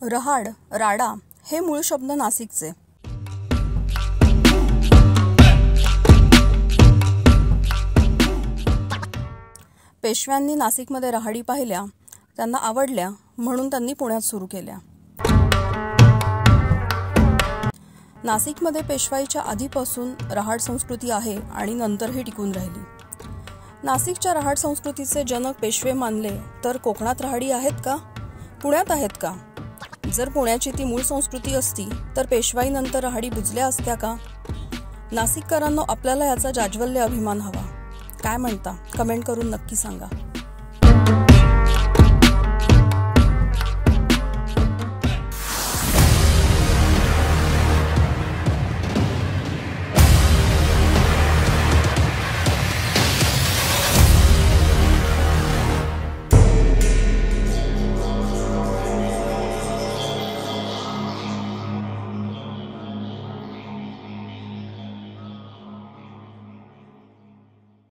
रहाड, राडा हे मूळ शब्द नाशिकचे. पेशव्यांनी नाशिकमध्ये रहाडी पाहिल्या, त्यांना आवडल्या, म्हणून त्यांनी पुण्यात सुरू केल्या. नाशिकमध्ये पेशवाईच्या आधीपासून रहाड संस्कृती आहे आणि नंतरही टिकून राहिली. नाशिकच्या रहाड संस्कृतीचे जनक पेशवे मानले तर कोकणात रहाडी आहेत का? पुण्यात आहेत का? जर पुण्याची ती मूळ संस्कृती असती तर पेशवाईनंतर रहाडी बुजल्या असत्या का? नाशिककरांनो, आपल्याला याचा जाज्वल्य अभिमान हवा. काय म्हणता? कमेंट करून नक्की सांगा.